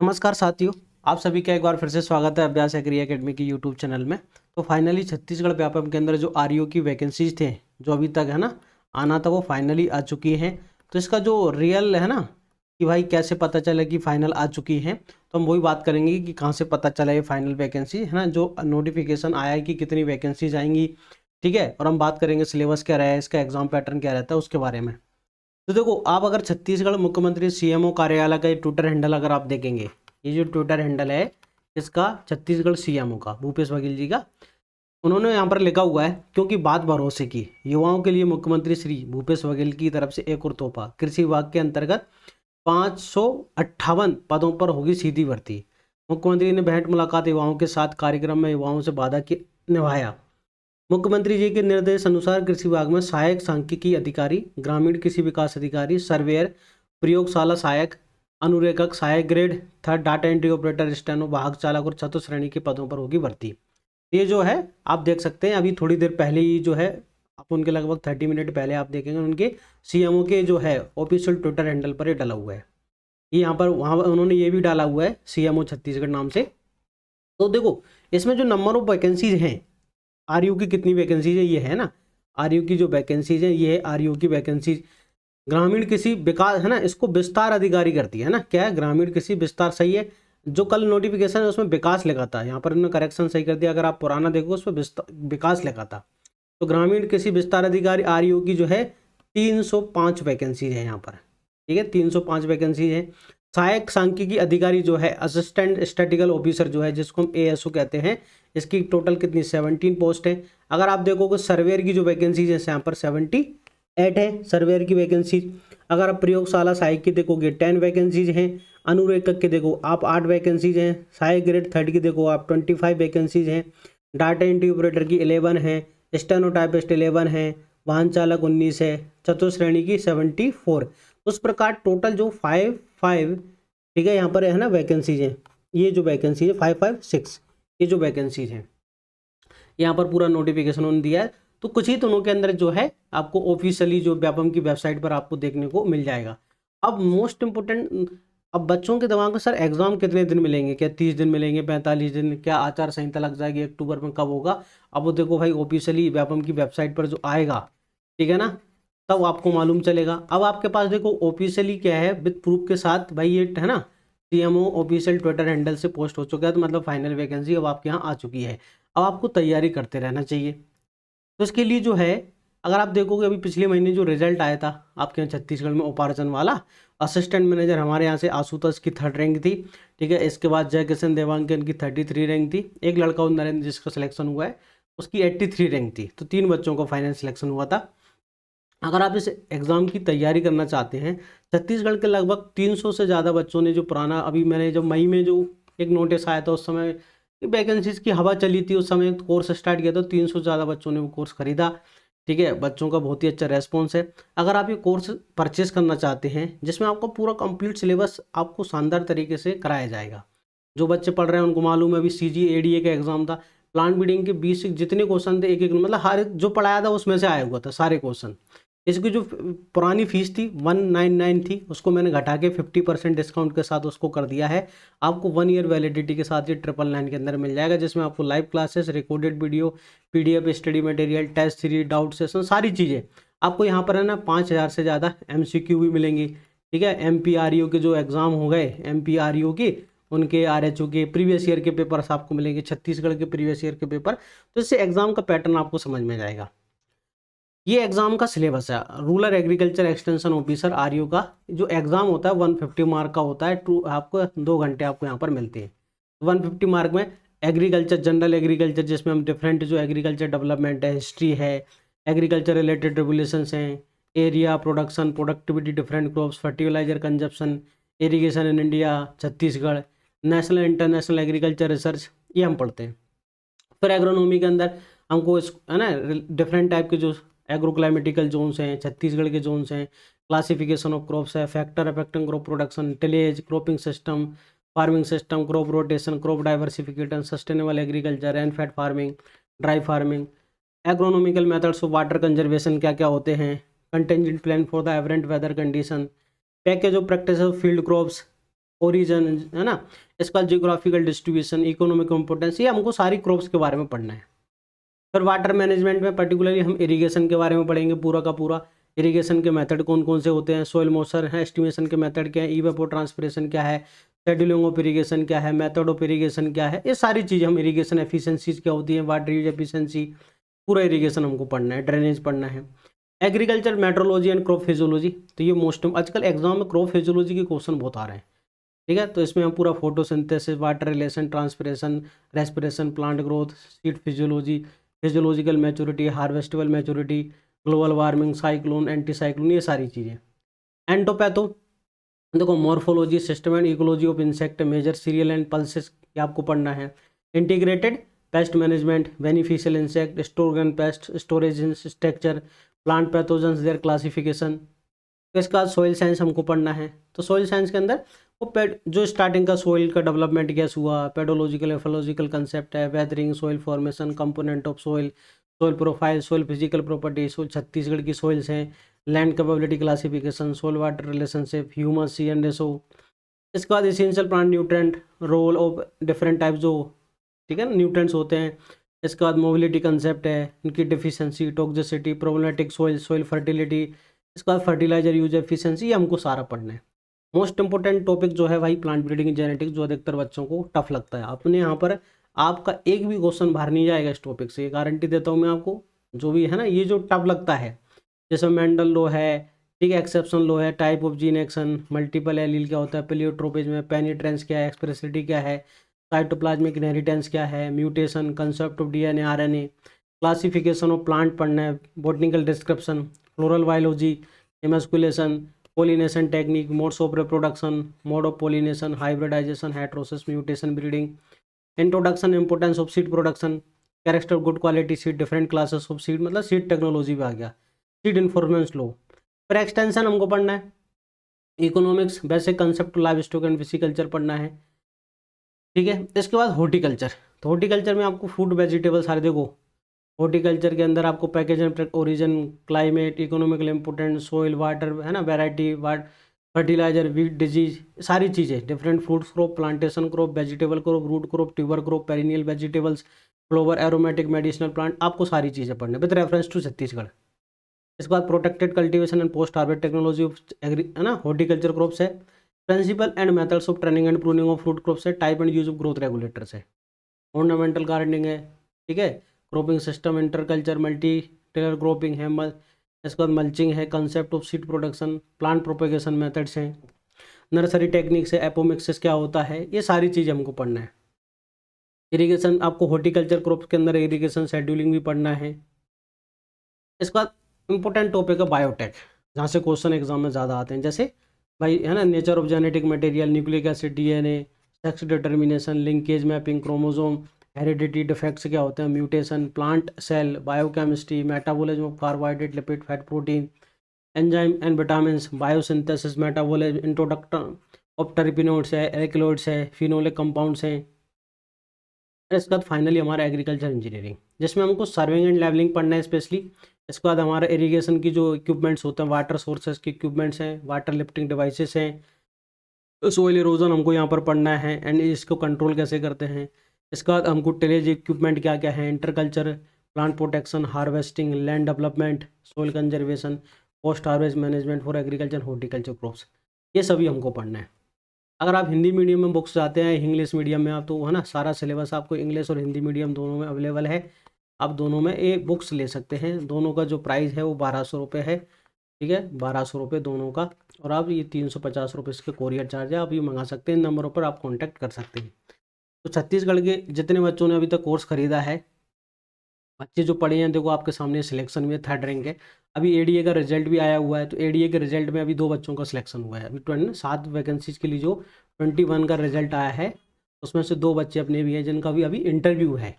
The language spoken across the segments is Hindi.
नमस्कार साथियों, आप सभी का एक बार फिर से स्वागत है अभ्यास एग्री एकेडमी की यूट्यूब चैनल में। तो फाइनली छत्तीसगढ़ व्यापम के अंदर जो आरईओ की वैकेंसीज थे, जो अभी तक है ना आना था, वो फाइनली आ चुकी हैं। तो इसका जो रियल है ना कि भाई कैसे पता चले कि फाइनल आ चुकी है, तो हम वही बात करेंगे कि कहाँ से पता चला ये फाइनल वैकेंसी है ना, जो नोटिफिकेशन आया है कि कितनी वैकेंसीज आएंगी। ठीक है, और हम बात करेंगे सिलेबस क्या रहा है, इसका एग्जाम पैटर्न क्या रहता है उसके बारे में। तो देखो, आप अगर छत्तीसगढ़ मुख्यमंत्री सीएमओ कार्यालय का ये ट्विटर हैंडल अगर आप देखेंगे, ये जो ट्विटर हैंडल है इसका छत्तीसगढ़ सीएमओ का भूपेश बघेल जी का, उन्होंने यहाँ पर लिखा हुआ है, क्योंकि बात भरोसे की, युवाओं के लिए मुख्यमंत्री श्री भूपेश बघेल की तरफ से एक और तोहफा, कृषि विभाग के अंतर्गत 558 पदों पर होगी सीधी भर्ती। मुख्यमंत्री ने भेंट मुलाकात युवाओं के साथ कार्यक्रम में युवाओं से वादा की निभाया। मुख्यमंत्री जी के निर्देश अनुसार कृषि विभाग में सहायक सांख्यिकी अधिकारी, ग्रामीण कृषि विकास अधिकारी, सर्वेयर, प्रयोगशाला सहायक, अनुरेखक, सहायक grade third, data entry operator, steno, वाहक चालक और चतुर्थ श्रेणी के पदों पर होगी भर्ती। ये जो है आप देख सकते हैं, अभी थोड़ी देर पहले ही जो है, आप उनके लगभग 30 मिनट पहले आप देखेंगे उनके सीएमओ के जो है ऑफिशियल ट्विटर हैंडल पर ये डला हुआ है। ये यहाँ पर वहाँ उन्होंने ये भी डाला हुआ है सीएमओ छत्तीसगढ़ नाम से। तो देखो, इसमें जो नंबर ऑफ वैकेंसीज हैं, आरयू की कितनी वैकेंसीज है ये है ना, आरयू की जो वैकेंसीज है ये है आरयू की वैकेंसीज। ग्रामीण कृषि विकास है ना, इसको विस्तार अधिकारी करती है ना, क्या है, ग्रामीण कृषि विस्तार, सही है। जो कल नोटिफिकेशन है उसमें विकास लिखा था, यहाँ पर उन्होंने करेक्शन सही कर दिया, अगर आप पुराना देखो उसमें विकास लिखा था। तो ग्रामीण कृषि विस्तार अधिकारी आरयू की जो है 305 वैकेंसीज है यहाँ पर। ठीक है, 305 वैकेंसीज है। सहायक सांख्यिकी अधिकारी जो है, असिस्टेंट स्टैटिकल ऑफिसर जो है, जिसको हम एएसओ कहते हैं, इसकी टोटल कितनी 17 पोस्ट है। अगर आप देखोगे सर्वेयर की जो वैकेंसीज है यहाँ पर 78 है सर्वेयर की वैकेंसी। अगर आप प्रयोगशाला सहायक की देखोगे 10 वैकेंसीज हैं। अनुरेखक के देखो आप 8 वैकेंसीज हैं। सहायक ग्रेड थर्ड की देखो आप 25 वैकेंसीज हैं। डाटा एंट्री ऑपरेटर की 11 है। स्टेनोटाइपिस्ट 11 है। वाहन चालक 19 है। चतुर्थ श्रेणी की 74। उस प्रकार टोटल जो 5 ठीक है यहाँ पर है ना वैकेंसीज हैं। ये जो वैकेंसी है 556, ये जो वैकेंसीज हैं यहाँ पर पूरा नोटिफिकेशन उन्होंने दिया है। तो कुछ ही दिनों के अंदर जो है आपको ऑफिशियली जो व्यापम की वेबसाइट पर आपको देखने को मिल जाएगा। अब मोस्ट इम्पोर्टेंट, अब बच्चों के दिमाग में सर एग्जाम कितने दिन मिलेंगे, क्या 30 दिन मिलेंगे, 45 दिन, क्या आचार संहिता लग जाएगी, अक्टूबर में कब होगा। अब वो देखो भाई, ऑफिशियली व्यापम की वेबसाइट पर जो आएगा, ठीक है ना, तब आपको मालूम चलेगा। अब आपके पास देखो ऑफिशियली क्या है, विद प्रूफ के साथ भाई, ये है ना सीएमओ ऑफिशियल ट्विटर हैंडल से पोस्ट हो चुका है, तो मतलब फाइनल वैकेंसी अब आपके यहाँ आ चुकी है। अब आपको तैयारी करते रहना चाहिए। तो इसके लिए जो है, अगर आप देखोगे अभी पिछले महीने जो रिजल्ट आया था आपके यहाँ छत्तीसगढ़ में उपार्जन वाला, असिस्टेंट मैनेजर हमारे यहाँ से आशुतोष की 3rd रैंक थी। ठीक है, इसके बाद जय किशन देवांगन की 33 रैंक थी। एक लड़का और नरेंद्र जिसका सिलेक्शन हुआ है, उसकी 83 रैंक थी। तो 3 बच्चों का फाइनल सिलेक्शन हुआ था। अगर आप इस एग्ज़ाम की तैयारी करना चाहते हैं, छत्तीसगढ़ के लगभग 300 से ज़्यादा बच्चों ने जो पुराना, अभी मैंने जब मई में जो एक नोटिस आया था उस समय वैकेंसीज की हवा चली थी, उस समय कोर्स स्टार्ट किया था, 300 से ज़्यादा बच्चों ने वो कोर्स खरीदा। ठीक है, बच्चों का बहुत ही अच्छा रेस्पॉन्स है। अगर आप ये कोर्स परचेस करना चाहते हैं, जिसमें आपका पूरा कंप्लीट सिलेबस आपको शानदार तरीके से कराया जाएगा। जो बच्चे पढ़ रहे हैं उनको मालूम है, अभी CGADA का एग्जाम था, प्लांट ब्रीडिंग के 20 जितने क्वेश्चन थे, एक एक मतलब हर जो पढ़ाया था उसमें से आया हुआ था सारे क्वेश्चन। इसकी जो पुरानी फीस थी 199 थी, उसको मैंने घटा के 50% डिस्काउंट के साथ उसको कर दिया है। आपको 1 ईयर वैलिडिटी के साथ ये 999 के अंदर मिल जाएगा, जिसमें आपको live classes, recorded video, PDF study material, test series, doubt session, सारी चीज़ें आपको यहाँ पर है ना 5000 से ज़्यादा MCQ भी मिलेंगी। ठीक है, MPREO के जो एग्ज़ाम हो गए, MPREO के, उनके RHO के प्रीवियस ईयर के पेपर्स आपको मिलेंगे, छत्तीसगढ़ के प्रीवियस ईयर के पेपर। तो इससे एग्ज़ाम का पैटर्न आपको समझ में जाएगा। ये एग्जाम का सिलेबस है। Rural agriculture extension officer RU का जो एग्जाम होता है 150 मार्क का होता है। आपको 2 घंटे आपको यहाँ पर मिलते हैं। 150 मार्क में एग्रीकल्चर, जनरल एग्रीकल्चर, जिसमें हम डिफरेंट जो एग्रीकल्चर डेवलपमेंट है, हिस्ट्री है, एग्रीकल्चर रिलेटेड रेगुलेशंस हैं, area, production, productivity, different crops, fertiliser consumption, irrigation in India, Chhattisgarh, national international agriculture research, ये हम पढ़ते हैं। फिर एग्रोनॉमी के अंदर हमको इस है ना डिफरेंट टाइप के जो एग्रोक्लाइमेटिकल जोन्स हैं, छत्तीसगढ़ के जोन्स हैं, क्लासिफिकेशन ऑफ क्रॉप्स है, factor affecting crop production, tillage, cropping system, farming system, crop rotation, crop diversification, sustainable agriculture, rain fed farming, dry farming, agronomical methods of water conservation क्या क्या होते हैं, contingent plan for the aberrant weather condition, package of practice of field crops, origin, है ना, इसका जियोग्राफिकल डिस्ट्रीब्यूशन, इकोनॉमिक इम्पोर्टेंस, ये हमको सारी क्रॉप्स के बारे में पढ़ना है। फिर वाटर मैनेजमेंट में पर्टिकुलरली हम इरिगेशन के बारे में पढ़ेंगे पूरा का पूरा। इरिगेशन के मेथड कौन कौन से होते हैं, सोइल मॉइस्चर है, एस्टिमेशन के मेथड क्या है, इवेपोट्रांसपिरेशन क्या है, शेड्यूलिंग ऑफ इरिगेशन क्या है, मेथड ऑफ इरिगेशन क्या है, ये सारी चीज़ हम इरिगेशन एफिशिएंसीज क्या होती है, वाटर यूज एफिशिएंसी, पूरा इरिगेशन हमको पढ़ना है, ड्रेनेज पढ़ना है। Agriculture metrology and crop physiology, तो ये मोस्ट आजकल एग्जाम में क्रॉप फिजियोलॉजी के क्वेश्चन बहुत आ रहे हैं, ठीक है। तो इसमें हम पूरा photosynthesis, water relation, transpiration, respiration, plant growth, seed physiology, physiological maturity, harvestable maturity, global warming, cyclone, anti cyclone, ये सारी चीज़ें। एंटोपैथो, देखो morphology, system and ecology of insect, major cereal and pulses, ये आपको पढ़ना है। Integrated pest management, beneficial insect, store pest, storage structure, plant pathogens, their classification. तो इसके बाद सॉइल साइंस हमको पढ़ना है। तो सॉइल साइंस के अंदर वो पेड जो स्टार्टिंग का सॉइल का डेवलपमेंट कैसे हुआ, पेडोलॉजिकल एफोलॉजिकल कंसेप्ट है, weathering, soil formation, component of soil, soil profile, soil physical property, soil Chhattisgarh की सॉइल्स हैं, land capability classification, soil water relationship, humus, C and SO. इसके बाद essential plant nutrient, role of different type जो, ठीक है ना, न्यूट्रेंट्स होते हैं। इसके बाद मोबिलिटी कंसेप्ट है, इनकी deficiency, toxicity, problematic soil, soil fertility. इसके बाद फर्टिलाइजर यूज एफिशिएंसी, ये हमको सारा पढ़ना है। मोस्ट इंपॉर्टेंट टॉपिक जो है भाई प्लांट ब्रीडिंग जेनेटिक्स, जो अधिकतर बच्चों को टफ लगता है। अपने यहाँ पर आपका एक भी क्वेश्चन बाहर नहीं जाएगा इस टॉपिक से, ये गारंटी देता हूँ मैं आपको। जो भी है ना, ये जो टफ लगता है, जैसे मेंडल लॉ है, ठीक है, एक्सेप्शन लॉ है, type of gene action, multiple allele क्या होता है, प्लियोट्रोपिज्म, पेनिट्रेंस क्या है, एक्सप्रेसिविटी क्या है, साइटोप्लाज्मिक इनहेरिटेंस क्या है, mutation, concept of DNA RNA, classification of plant पढ़ना है, botanical description, floral biology, emasculation, pollination technique, modes of reproduction, mode of pollination, hybridisation, heterosis, mutation, breeding, introduction, importance of seed production, character good quality seed, different classes of seed, मतलब सीड टेक्नोलॉजी भी आ गया, सीड इन्फॉर्मेंस लो। फिर एक्सटेंशन हमको पढ़ना है, economics, basic concept, live stock and fish culture पढ़ना है, ठीक है। इसके बाद हॉर्टिकल्चर, तो हॉर्टिकल्चर में आपको फूड वेजिटेबल सारे, देखो हॉर्टिकल्चर के अंदर आपको package and origin, climate, economical importance, soil, water, है ना, वेराइटी, फर्टिलाइजर, वीट डिजीज, सारी चीज़ें, different fruits crop, plantation crop, vegetable crop, root crop, tuber crop, perennial vegetables, flower, aromatic, medicinal plant, आपको सारी चीज़ें पढ़ने विद रेफरेंस टू छत्तीसगढ़। इसके बाद protected cultivation and post harvest technology of agri, है ना, हॉर्टिकल्चर क्रॉप्स है। Principle and methods of training and pruning of fruit crops है। Type and use of growth regulators है। ऑर्नामेंटल गार्डनिंग है, ठीक है, cropping system, interculture, multi tier cropping है, इसके बाद मल्चिंग है, concept of seed production, plant propagation methods हैं, नर्सरी टेक्निक्स है, एपोमिक्सिस क्या होता है, ये सारी चीज़ हमको पढ़ना है। इरिगेशन, आपको हॉर्टिकल्चर क्रॉप्स के अंदर इरिगेशन शेड्यूलिंग भी पढ़ना है। इसके बाद इंपॉर्टेंट टॉपिक है बायोटेक, जहाँ से क्वेश्चन एग्जाम में ज़्यादा आते हैं, जैसे भाई है ना, nature of genetic material, nucleic acid, DNA, sex determination, linkage mapping, chromosome, heredity, defects क्या होते हैं, mutation, plant cell, biochemistry, metabolism of carbohydrate, lipid, fat, protein, enzyme and vitamin, biosynthesis, metabolism, introduction of terpenoids है, एल्किलॉइड्स है, फिनोलिक कंपाउंड्स हैं। इसके बाद फाइनली हमारा एग्रीकल्चर इंजीनियरिंग, जिसमें हमको सर्विंग एंड लेवलिंग पढ़ना है स्पेशली। इसके बाद हमारा इरिगेशन की जो इक्विपमेंट्स होते हैं, वाटर सोर्सेज के इक्विपमेंट्स हैं, वाटर लिफ्टिंग डिवाइसेस हैं, सोइल इरोजन हमको यहाँ पर पढ़ना है एंड इसको कंट्रोल कैसे करते हैं। इसके बाद हमको टिलेज इक्विपमेंट क्या क्या है, interculture, plant protection, harvesting, land development, soil conservation, post harvest management for agriculture, horticulture crops, ये सभी हमको पढ़ना है। अगर आप हिंदी मीडियम में बुक्स चाहते हैं, इंग्लिश मीडियम में आप, तो है ना, सारा सिलेबस आपको इंग्लिश और हिंदी मीडियम दोनों में अवेलेबल है। आप दोनों में ये बुक्स ले सकते हैं। दोनों का जो प्राइस है वो 1200 रुपये है, ठीक है, 1200 रुपये दोनों का। और आप ये 350 रुपये इसके कोरियर चार्ज है। आप ये मंगा सकते हैं, इन नंबरों पर आप कॉन्टैक्ट कर सकते हैं। तो छत्तीसगढ़ के जितने बच्चों ने अभी तक कोर्स खरीदा है, बच्चे जो पढ़े हैं, देखो आपके सामने सिलेक्शन में 3rd रैंक है। अभी एडीए का रिजल्ट भी आया हुआ है, तो एडीए के रिजल्ट में अभी 2 बच्चों का सिलेक्शन हुआ है। अभी 7 वैकेंसीज के लिए जो 21 का रिजल्ट आया है, उसमें से 2 बच्चे अपने भी हैं जिनका भी अभी इंटरव्यू है।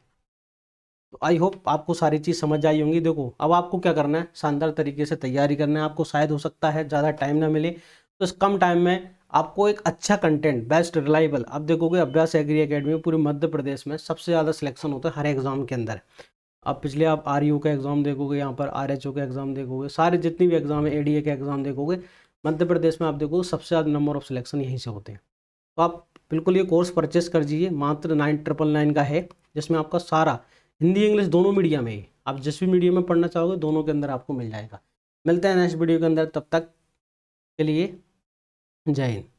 तो आई होप आपको सारी चीज़ समझ आई होंगी। देखो अब आपको क्या करना है, शानदार तरीके से तैयारी करना है। आपको शायद हो सकता है ज़्यादा टाइम ना मिले, तो इस कम टाइम में आपको एक अच्छा कंटेंट, बेस्ट रिलायबल, आप देखोगे अभ्यास एग्री एकेडमी में पूरे मध्य प्रदेश में सबसे ज़्यादा सिलेक्शन होता है हर एग्ज़ाम के अंदर। अब पिछले आप आरयू का एग्ज़ाम देखोगे, यहाँ पर आरएचओ का एग्ज़ाम देखोगे, सारे जितनी भी एग्ज़ाम है, एडीए के एग्ज़ाम देखोगे, मध्य प्रदेश में आप देखोगे सबसे ज़्यादा नंबर ऑफ सिलेक्शन यहीं से होते हैं। तो आप बिल्कुल ये कोर्स परचेस कर दीजिए, मात्र 9,999 का है, जिसमें आपका सारा हिंदी इंग्लिश दोनों मीडियम है। आप जिस भी मीडियम में पढ़ना चाहोगे दोनों के अंदर आपको मिल जाएगा। मिलते हैं नेक्स्ट वीडियो के अंदर, तब तक के लिए जय हिंद।